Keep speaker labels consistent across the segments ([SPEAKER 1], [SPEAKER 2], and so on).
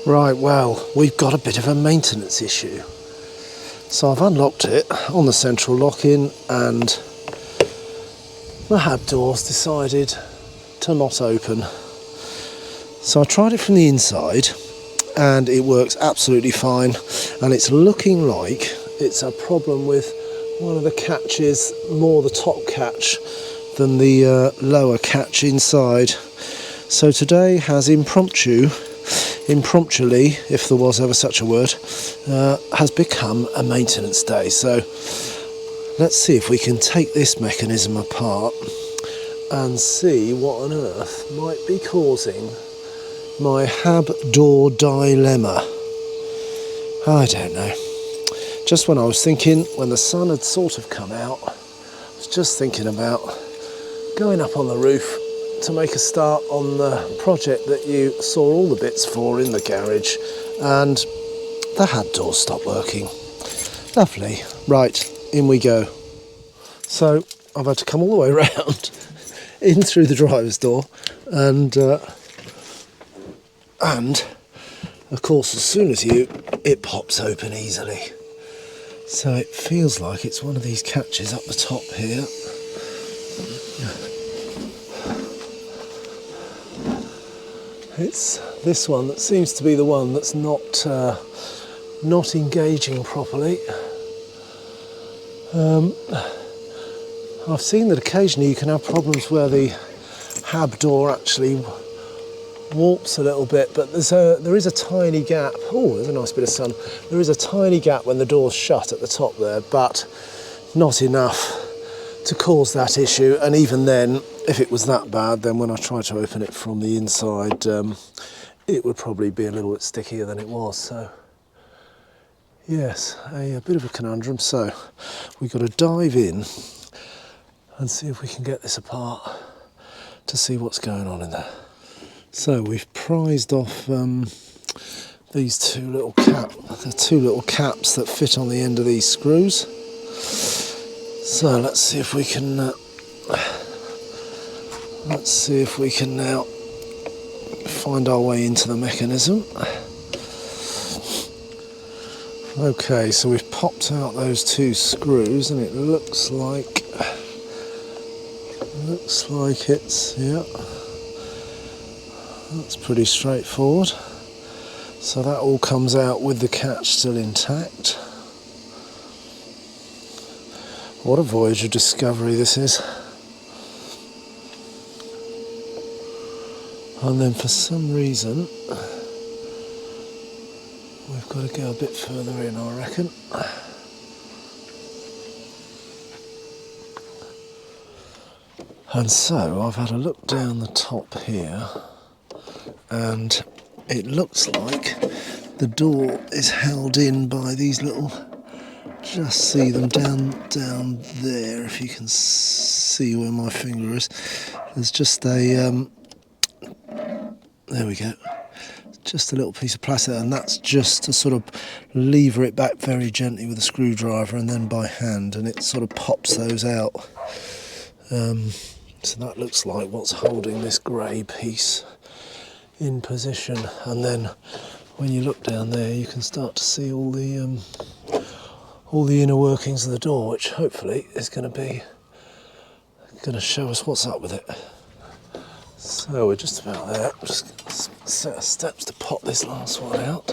[SPEAKER 1] Right, well, we've got a bit of a maintenance issue. So I've unlocked it on the central lock-in and the hab door's decided to not open. So I tried it from the inside and it works absolutely fine, and it's looking like it's a problem with one of the catches, more the top catch than the lower catch inside. So today has impromptually, if there was ever such a word, has become a maintenance day. So let's see if we can take this mechanism apart and see what on earth might be causing my hab door dilemma. I don't know. Just when I was thinking, when the sun had sort of come out, I was just thinking about going up on the roof to make a start on the project that you saw all the bits for in the garage, and the hab door stopped working. Lovely. Right, in we go. So I've had to come all the way around in through the driver's door, and of course as soon as it pops open easily. So it feels like it's one of these catches up the top here. It's this one that seems to be the one that's not engaging properly. I've seen that occasionally you can have problems where the hab door actually warps a little bit, but there is a tiny gap. Oh, there's a nice bit of sun. There is a tiny gap when the door's shut at the top there, but not enough to cause that issue. And even then, if it was that bad, then when I try to open it from the inside, it would probably be a little bit stickier than it was. So yes, a bit of a conundrum. So we've got to dive in and see if we can get this apart to see what's going on in there. So we've prized off these two little caps that fit on the end of these screws. So let's see if we can now find our way into the mechanism. Okay, so we've popped out those two screws, and it looks like it's, yeah, that's pretty straightforward. So that all comes out with the catch still intact. What a voyage of discovery this is. And then for some reason we've got to go a bit further in, I reckon. And so I've had a look down the top here, and it looks like the door is held in by these little, just see them down there, if you can see where my finger is. There's just a there we go, just a little piece of plastic, and that's just to sort of lever it back very gently with a screwdriver and then by hand, and it sort of pops those out. So that looks like what's holding this grey piece in position. And then when you look down there, you can start to see all the inner workings of the door, which hopefully is going to show us what's up with it. So we're just about there. Just set our steps to pop this last one out.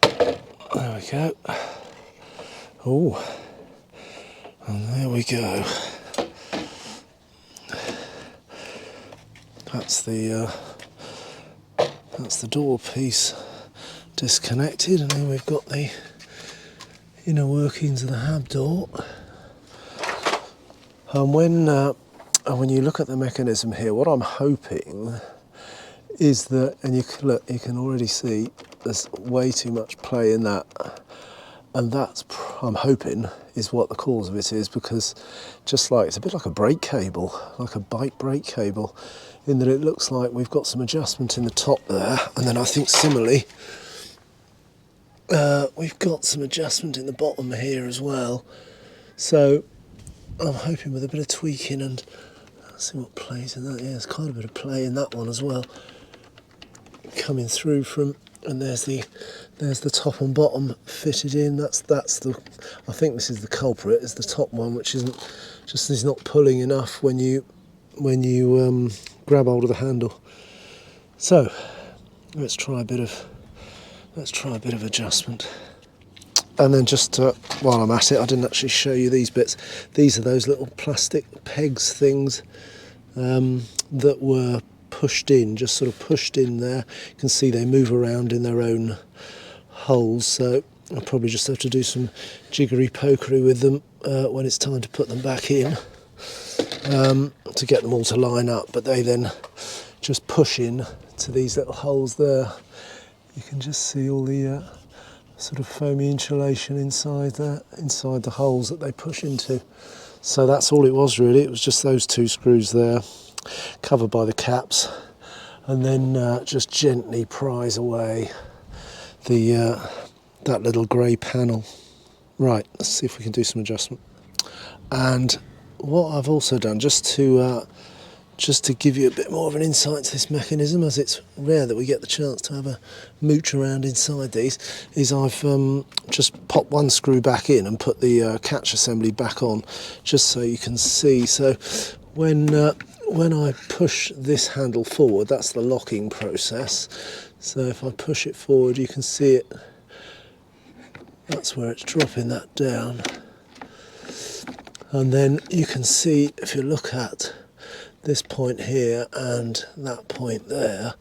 [SPEAKER 1] There we go. Oh, and there we go. That's the door piece disconnected, and then we've got the inner workings of the hab door. And when you look at the mechanism here, what I'm hoping is that, and you can already see there's way too much play in that, and that's, I'm hoping, is what the cause of it is, because just like, it's a bit like a brake cable, like a bike brake cable, in that it looks like we've got some adjustment in the top there, and then I think similarly we've got some adjustment in the bottom here as well. So I'm hoping with a bit of tweaking, and let's see what plays in that. Yeah, there's quite a bit of play in that one as well. coming through from, and there's the top and bottom fitted in. That's the, I think this is the culprit, is the top one, which is not pulling enough when you grab hold of the handle. So let's try a bit of adjustment. And then just while I'm at it, I didn't actually show you these bits. These are those little plastic pegs things that were pushed in, just sort of pushed in there. You can see they move around in their own holes, so I'll probably just have to do some jiggery pokery with them when it's time to put them back in, to get them all to line up. But they then just push in to these little holes there. You can just see all the sort of foamy insulation inside the holes that they push into. So that's all it was really. It was just those two screws there, covered by the caps, and then just gently prise away that little grey panel. Right, let's see if we can do some adjustment. And what I've also done, just to give you a bit more of an insight to this mechanism, as it's rare that we get the chance to have a mooch around inside these, is I've just popped one screw back in and put the catch assembly back on, just so you can see. So when I push this handle forward, that's the locking process. So if I push it forward, you can see it. That's where it's dropping that down. And then you can see, if you look at this point here and that point there,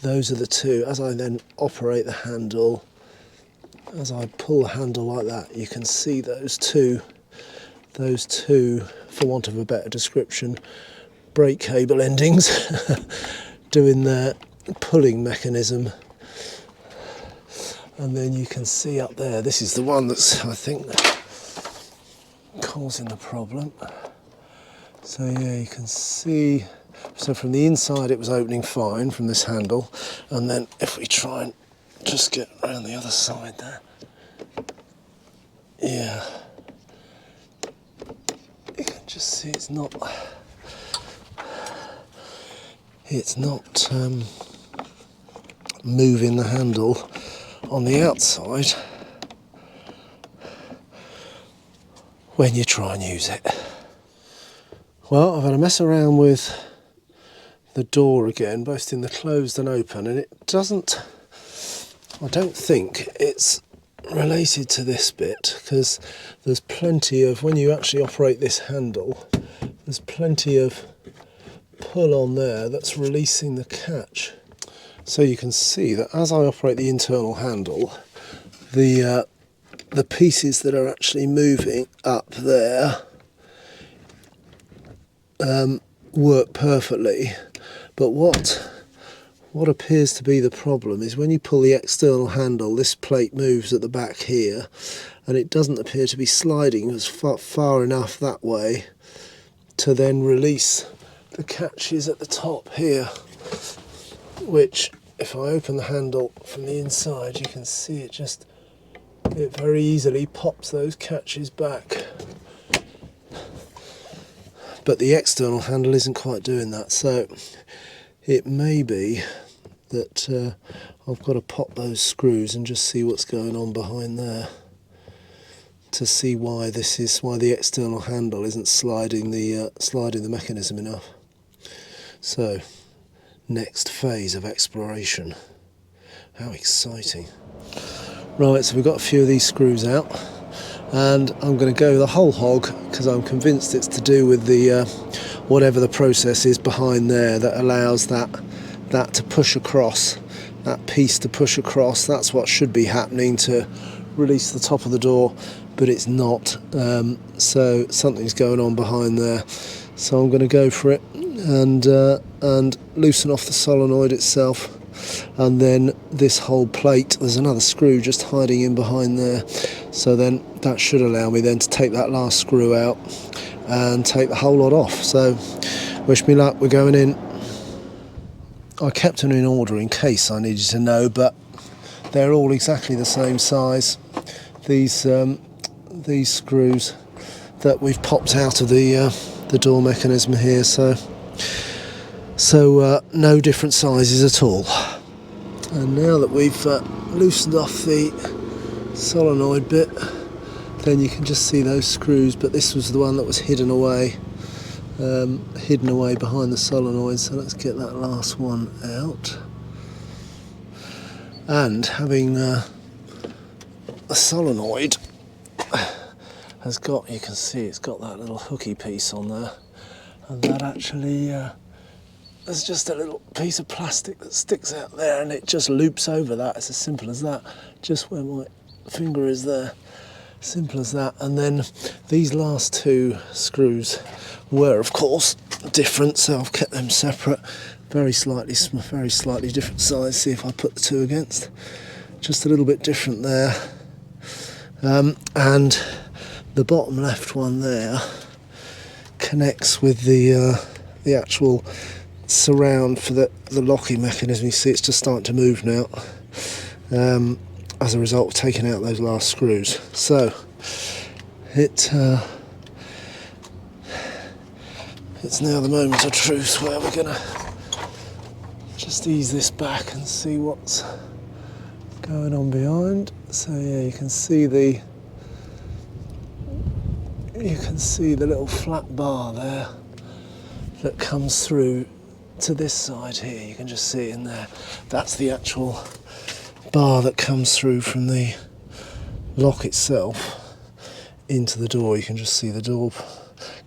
[SPEAKER 1] those are the two. As I then operate the handle, as I pull the handle like that, you can see those two, for want of a better description, brake cable endings doing their pulling mechanism. And then you can see up there, this is the one that's, I think, causing the problem. So yeah, you can see, so from the inside it was opening fine from this handle, and then if we try and just get around the other side there, yeah, you can just see it's not moving the handle on the outside when you try and use it. Well, I've had a mess around with the door again, both in the closed and open, and it doesn't, I don't think it's related to this bit, because there's plenty of, when you actually operate this handle, there's plenty of pull on there that's releasing the catch. So you can see that as I operate the internal handle, the pieces that are actually moving up there work perfectly, but what appears to be the problem is when you pull the external handle, this plate moves at the back here, and it doesn't appear to be sliding as far enough that way to then release the catches at the top here, which if I open the handle from the inside, you can see it very easily pops those catches back. But the external handle isn't quite doing that, so it may be that I've got to pop those screws and just see what's going on behind there to see why the external handle isn't sliding the mechanism enough. So, next phase of exploration. How exciting. Right, so we've got a few of these screws out, and I'm going to go the whole hog because I'm convinced it's to do with the whatever the process is behind there that allows that to push across, that piece to push across. That's what should be happening to release the top of the door, but it's not. So something's going on behind there. So I'm going to go for it and loosen off the solenoid itself. And then this whole plate, there's another screw just hiding in behind there, so then that should allow me then to take that last screw out and take the whole lot off. So wish me luck, we're going in. I kept them in order in case I needed to know, but they're all exactly the same size, these screws that we've popped out of the door mechanism here, so no different sizes at all. And now that we've loosened off the solenoid bit, then you can just see those screws, but this was the one that was hidden away behind the solenoid. So let's get that last one out. And having a solenoid has got, you can see it's got that little hooky piece on there, and that actually there's just a little piece of plastic that sticks out there, and it just loops over that. It's as simple as that, just where my finger is there. Simple as that. And then these last two screws were, of course, different, so I've kept them separate. Very slightly different size. See if I put the two against. Just a little bit different there. And the bottom left one there connects with the actual surround for the locking mechanism. You see it's just starting to move now, as a result of taking out those last screws. So it's now the moment of truth where we're gonna just ease this back and see what's going on behind. So yeah, you can see the little flat bar there that comes through to this side here. You can just see it in there. That's the actual bar that comes through from the lock itself into the door. You can just see the door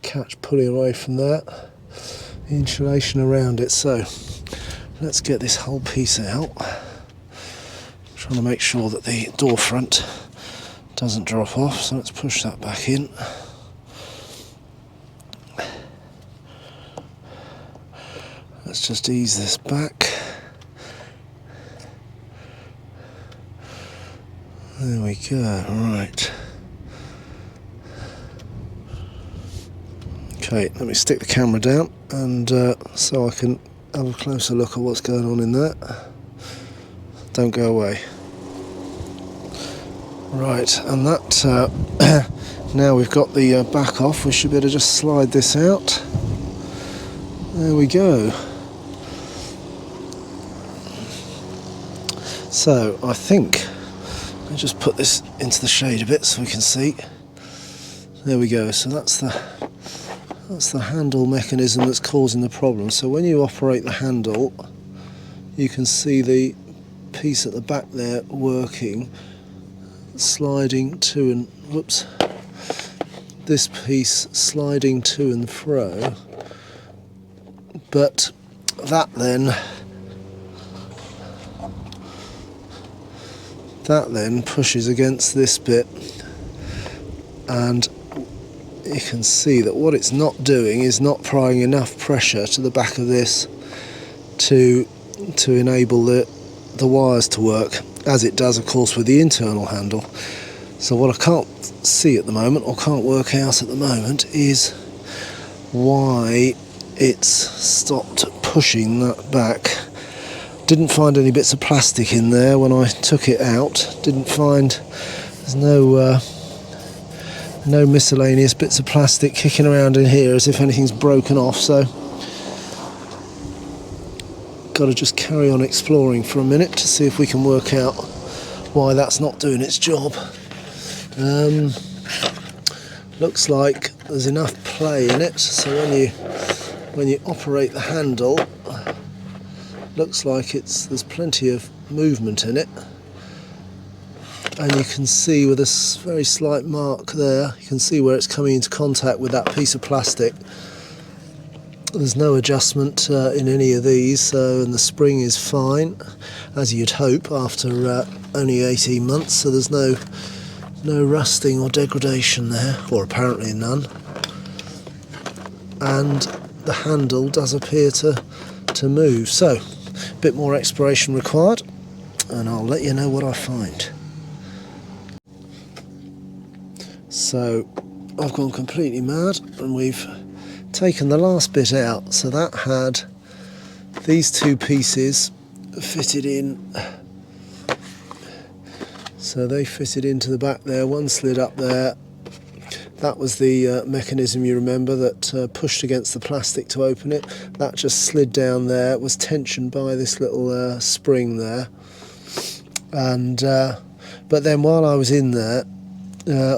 [SPEAKER 1] catch pulling away from that, the insulation around it. So let's get this whole piece out. Trying to make sure that the door front doesn't drop off, so let's push that back in. Let's just ease this back. There we go, right. Okay, let me stick the camera down and so I can have a closer look at what's going on in there. Don't go away. Right, and that now we've got the back off, we should be able to just slide this out. There we go. So I think I'll just put this into the shade a bit so we can see. There we go. So that's the handle mechanism that's causing the problem. So when you operate the handle, you can see the piece at the back there working, sliding to and whoops. This piece sliding to and fro, but that then pushes against this bit, and you can see that what it's not doing is not applying enough pressure to the back of this to enable the wires to work, as it does of course with the internal handle. So what I can't see at the moment, or can't work out at the moment, is why it's stopped pushing that back. Didn't find any bits of plastic in there when I took it out. Didn't find, there's no miscellaneous bits of plastic kicking around in here as if anything's broken off. So got to just carry on exploring for a minute to see if we can work out why that's not doing its job. Looks like there's enough play in it, so when you operate the handle, looks like there's plenty of movement in it, and you can see with a very slight mark there, you can see where it's coming into contact with that piece of plastic. There's no adjustment in any of these, and the spring is fine, as you'd hope after only 18 months, so there's no rusting or degradation there, or apparently none. And the handle does appear to move, so a bit more exploration required, and I'll let you know what I find. So I've gone completely mad, and we've taken the last bit out. So that had these two pieces fitted in, so they fitted into the back there. One slid up there, That was the mechanism, you remember, that pushed against the plastic to open it. That just slid down there. It was tensioned by this little spring there. And but then while I was in there,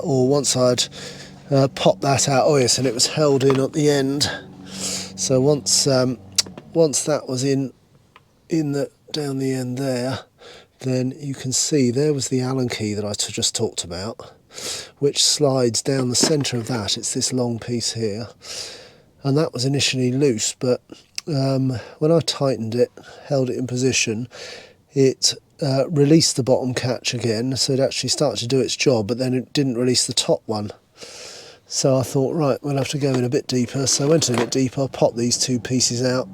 [SPEAKER 1] or once I'd popped that out, oh yes, and it was held in at the end. So once that was in the down the end there, then you can see there was the Allen key that I just talked about, which slides down the centre of that. It's this long piece here, and that was initially loose, but when I tightened it, held it in position, it released the bottom catch again, so it actually started to do its job, but then it didn't release the top one. So I thought, right, we'll have to go in a bit deeper. So I went in a bit deeper, popped these two pieces out,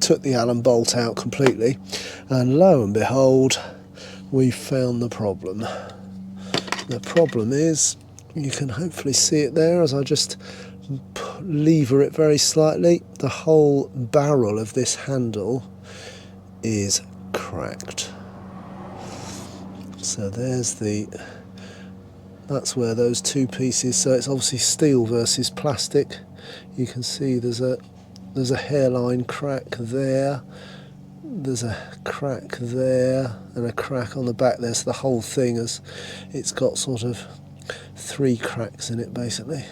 [SPEAKER 1] took the Allen bolt out completely, and lo and behold, we found the problem. The problem is, you can hopefully see it there as I just lever it very slightly. The whole barrel of this handle is cracked. So that's where those two pieces, so it's obviously steel versus plastic. You can see there's a hairline crack there, there's a crack there, and a crack on the back there. So the whole thing it's got sort of 3 cracks in it basically.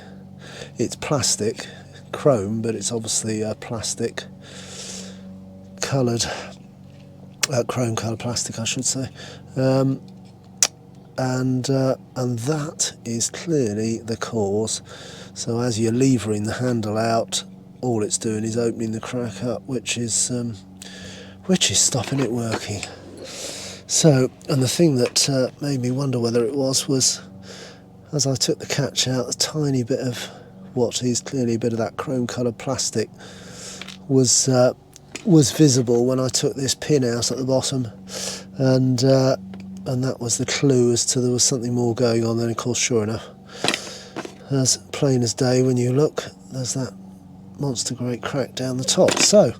[SPEAKER 1] It's plastic, chrome, but it's obviously plastic coloured, chrome coloured plastic I should say. And that is clearly the cause. So as you're levering the handle out, all it's doing is opening the crack up, which is stopping it working. So, and the thing that made me wonder whether it was as I took the catch out, a tiny bit of what is clearly a bit of that chrome coloured plastic was visible when I took this pin out at the bottom, and that was the clue as to there was something more going on. Then of course, sure enough, as plain as day when you look, there's that monster great crack down the top. So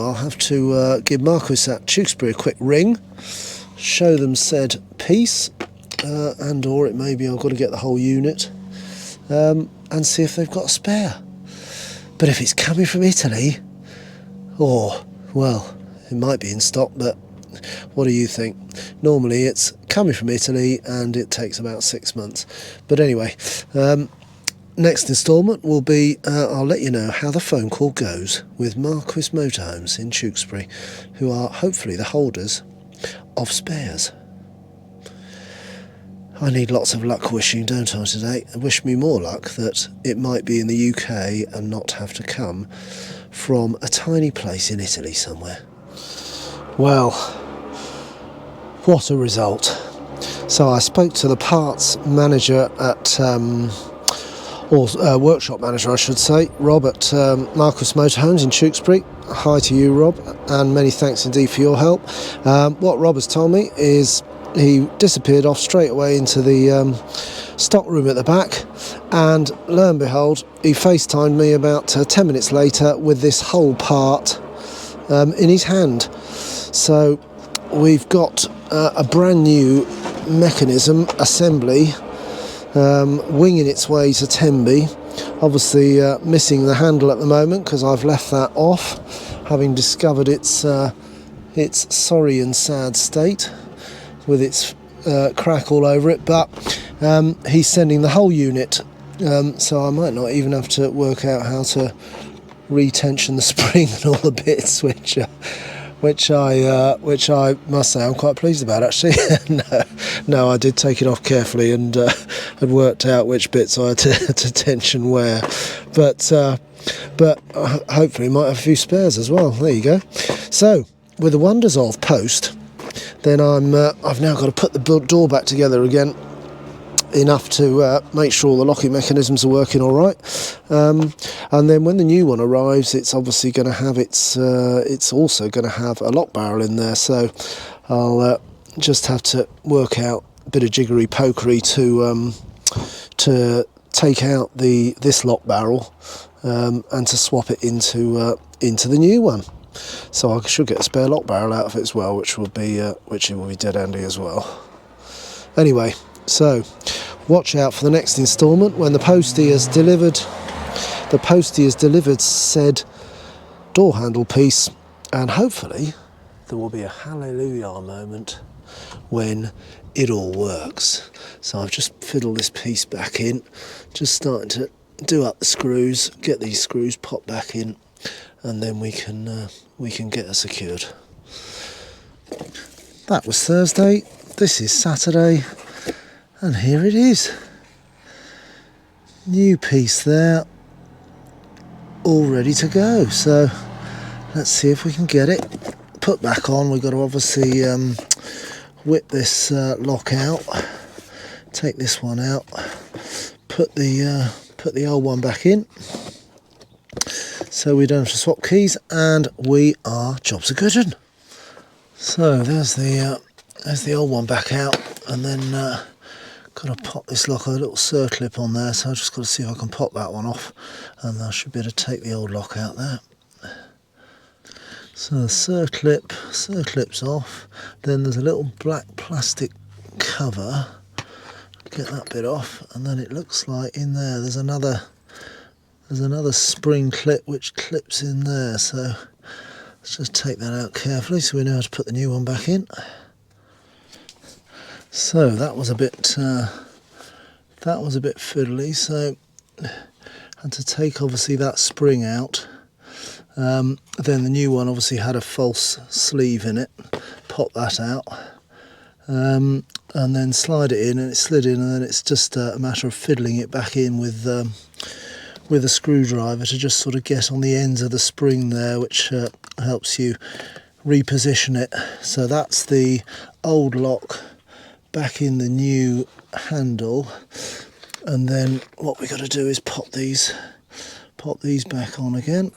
[SPEAKER 1] I'll have to give Marquis at Tewkesbury a quick ring, show them said piece, and or it may be I've got to get the whole unit, and see if they've got a spare. But if it's coming from Italy, or, well, it might be in stock, but what do you think? Normally it's coming from Italy and it takes about 6 months. But anyway, next instalment will be, I'll let you know how the phone call goes with Marquis Motorhomes in Tewkesbury, who are hopefully the holders of spares. I need lots of luck wishing, don't I, today? Wish me more luck that it might be in the UK and not have to come from a tiny place in Italy somewhere. Well, what a result. So I spoke to the parts manager at, workshop manager I should say, Rob at Marquis Motorhomes in Tewkesbury. Hi to you, Rob, and many thanks indeed for your help. What Rob has told me is he disappeared off straight away into the stock room at the back, and lo and behold, he FaceTimed me about 10 minutes later with this whole part in his hand. So we've got a brand new mechanism assembly winging its way to Tenby. Obviously missing the handle at the moment because I've left that off, having discovered its sorry and sad state with its crack all over it. But he's sending the whole unit, so I might not even have to work out how to retension the spring and all the bits, which I must say I'm quite pleased about actually. no, I did take it off carefully and had worked out which bits I had to tension where, but hopefully might have a few spares as well. There you go. So with the wonders of post, then I've now got to put the door back together again, enough to make sure the locking mechanisms are working all right, and then when the new one arrives, it's obviously going to have it's also going to have a lock barrel in there, so I'll just have to work out a bit of jiggery pokery to take out this lock barrel and to swap it into the new one. So I should get a spare lock barrel out of it as well, which will be dead handy as well. Anyway, So watch out for the next instalment when the postie has delivered said door handle piece, and hopefully there will be a hallelujah moment when it all works. So I've just fiddled this piece back in, just starting to do up the screws, get these screws popped back in, and then we can get her secured. That was Thursday, this is Saturday, and here it is. New piece there, all ready to go. So let's see if we can get it put back on. We've got to obviously whip this lock out, take this one out, put the old one back in, so we don't have to swap keys, and jobs are good. So there's the old one back out, and then got to pop this lock, a little circlip on there, so I've just got to see if I can pop that one off, and I should be able to take the old lock out there. So the circlip's off, then there's a little black plastic cover, get that bit off, and then it looks like in there there's another spring clip which clips in there, so let's just take that out carefully so we know how to put the new one back in. So that was a bit fiddly, so I had to take obviously that spring out. Then the new one obviously had a false sleeve in it, pop that out, and then slide it in, and it slid in, and then it's just a matter of fiddling it back in with a screwdriver to just sort of get on the ends of the spring there, which helps you reposition it. So that's the old lock back in the new handle, and then what we got to do is pop these back on again,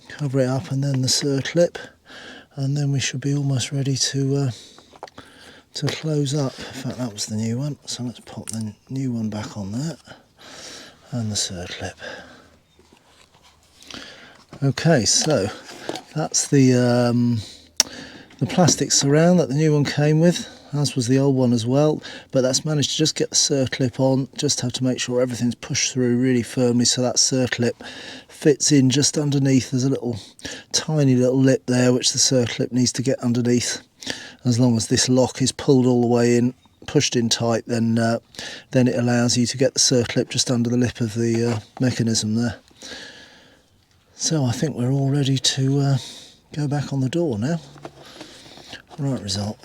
[SPEAKER 1] cover it up, and then the circlip, and then we should be almost ready to close up. In fact, that was the new one, so let's pop the new one back on there, and the circlip. Okay, so that's the plastic surround that the new one came with, as was the old one as well, but that's managed to just get the circlip on. Just have to make sure everything's pushed through really firmly so that circlip fits in just underneath. There's a tiny little lip there which the circlip needs to get underneath. As long as this lock is pulled all the way in, pushed in tight, then it allows you to get the circlip just under the lip of the mechanism there. So I think we're all ready to go back on the door now. Right result.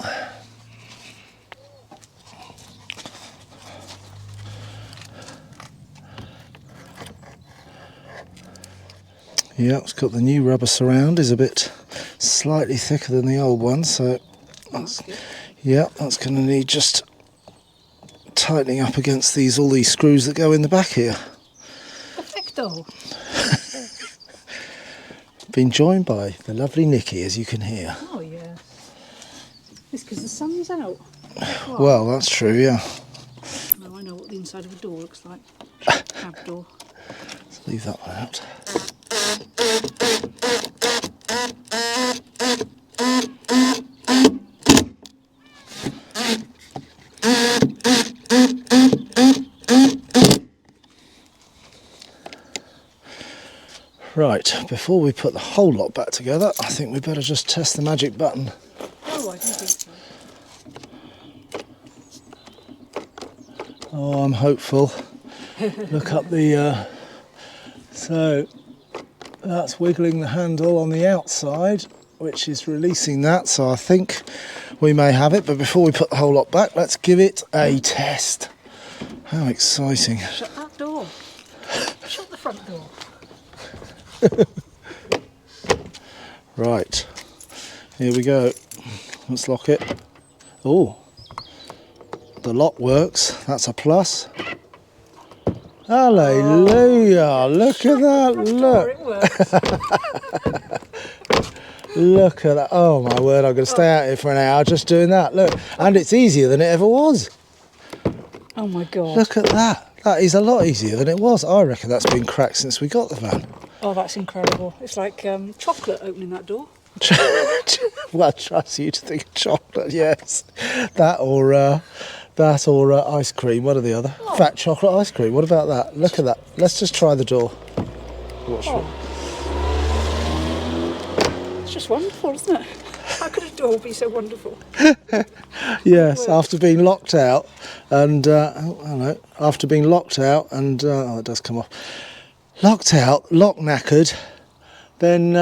[SPEAKER 1] Yeah, it's got the new rubber surround, is a bit slightly thicker than the old one, so that's going to need just tightening up against all these screws that go in the back here.
[SPEAKER 2] Perfecto.
[SPEAKER 1] Been joined by the lovely Nikki, as you can hear.
[SPEAKER 2] Oh yeah. It's because the sun's out.
[SPEAKER 1] Well, that's true, yeah.
[SPEAKER 2] Now I know what the inside of a door looks like. Cab door.
[SPEAKER 1] Let's leave that one out. Right, before we put the whole lot back together, I think we better just test the magic button.
[SPEAKER 2] Oh, I don't think so.
[SPEAKER 1] Oh, I'm hopeful. Look up the... so, that's wiggling the handle on the outside, which is releasing that, so I think we may have it. But before we put the whole lot back, let's give it a test. How exciting.
[SPEAKER 2] Shut that door. Shut the front door.
[SPEAKER 1] Right, here we go. Let's lock it. Oh, the lock works. That's a plus. Hallelujah! Look at that! Look! Look at that! Oh my word! I'm going to stay out here for an hour just doing that. Look, and it's easier than it ever was.
[SPEAKER 2] Oh my god!
[SPEAKER 1] Look at that! That is a lot easier than it was. I reckon that's been cracked since we got the van.
[SPEAKER 2] Oh, that's incredible. It's like chocolate opening that door.
[SPEAKER 1] Well, I trust you to think of chocolate, yes. That or That or ice cream, one or the other.
[SPEAKER 2] Oh.
[SPEAKER 1] Fat chocolate ice cream, what about that? Look at that. Let's just try the door. Watch
[SPEAKER 2] Oh. It's just wonderful, isn't it? How could a door be so wonderful?
[SPEAKER 1] Yes, after being locked out and, I don't know, after being locked out and, oh, it does come off. Locked out, lock knackered, then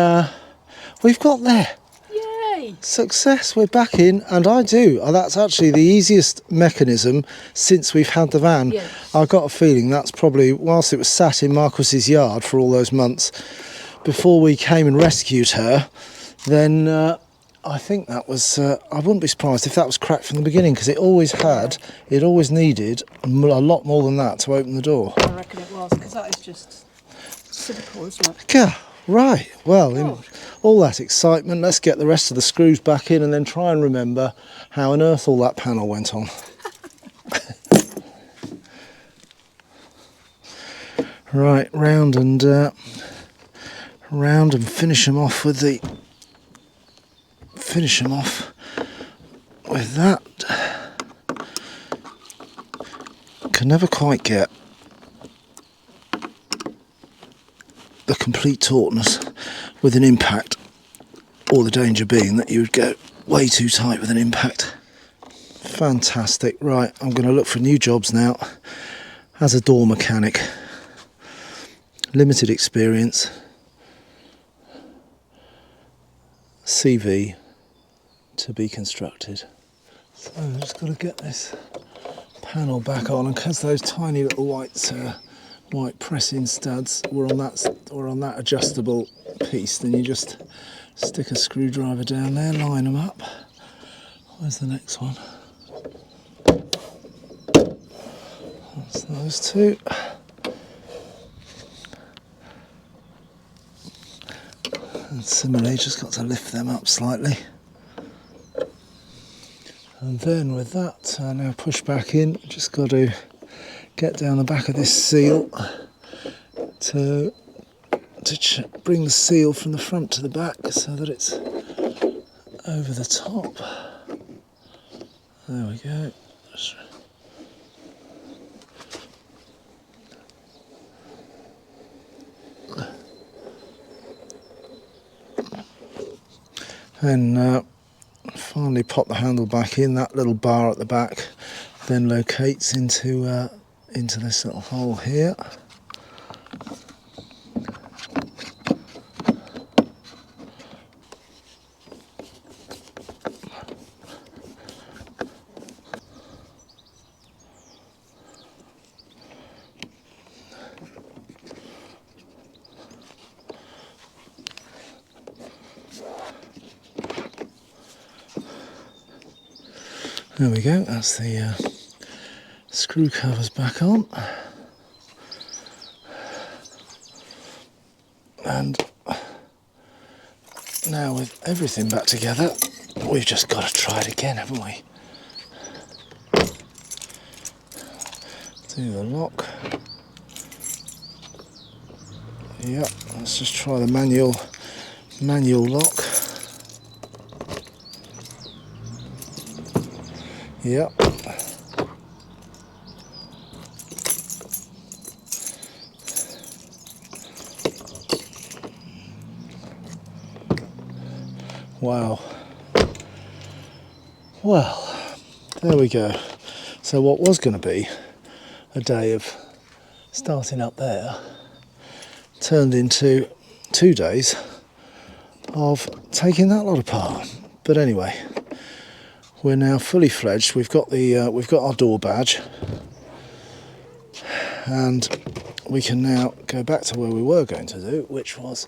[SPEAKER 1] we've got there.
[SPEAKER 2] Yay!
[SPEAKER 1] Success, we're back in, and I do. That's actually the easiest mechanism since we've had the van.
[SPEAKER 2] Yes.
[SPEAKER 1] I got a feeling that's probably, whilst it was sat in Marquis's yard for all those months, before we came and rescued her, then I think that was, I wouldn't be surprised if that was cracked from the beginning, because it always needed a lot more than that to open the door.
[SPEAKER 2] I reckon it was, because that is just typical, isn't it?
[SPEAKER 1] Yeah, right. Well, in
[SPEAKER 2] Oh.
[SPEAKER 1] all that excitement, let's get the rest of the screws back in and then try and remember how on earth all that panel went on. Right, round and finish them off with the. Finish them off with that. Can never quite get the complete tautness with an impact, or the danger being that you would go way too tight with an impact. Fantastic. Right, I'm going to look for new jobs now as a door mechanic. Limited experience. CV to be constructed. So I've just got to get this panel back on, and because those tiny little white pressing studs were on that adjustable piece, then you just stick a screwdriver down there, line them up. Where's the next one? That's those two. And similarly, just got to lift them up slightly. And then with that, now push back in, just got to get down the back of this seal to bring the seal from the front to the back so that it's over the top. There we go. Then finally pop the handle back in. That little bar at the back then locates into this little hole here. There we go, that's the screw covers back on. And now with everything back together, we've just got to try it again, haven't we? Do the lock. Yep, let's just try the manual lock. Yep. Wow. Well, there we go. So what was going to be a day of starting up there turned into 2 days of taking that lot apart. But anyway, we're now fully fledged. We've got our door badge, and we can now go back to where we were going to do, which was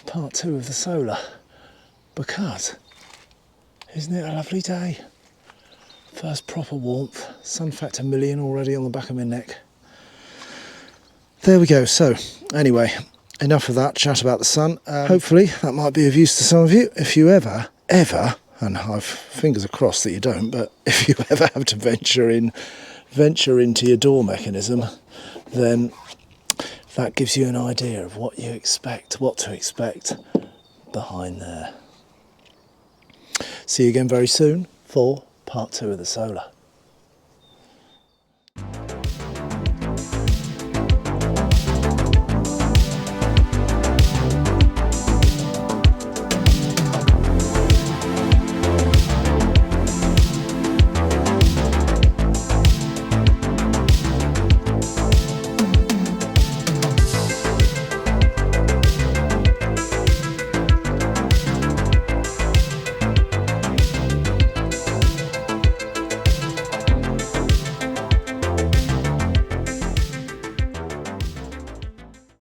[SPEAKER 1] part 2 of the solar. Because isn't it a lovely day? First proper warmth, sun factor million already on the back of my neck. There we go. So anyway, enough of that chat about the sun. Hopefully that might be of use to some of you. If you ever, and I've fingers crossed that you don't, but if you ever have to venture into your door mechanism, then that gives you an idea of what to expect behind there. See you again very soon for part 2 of the solar.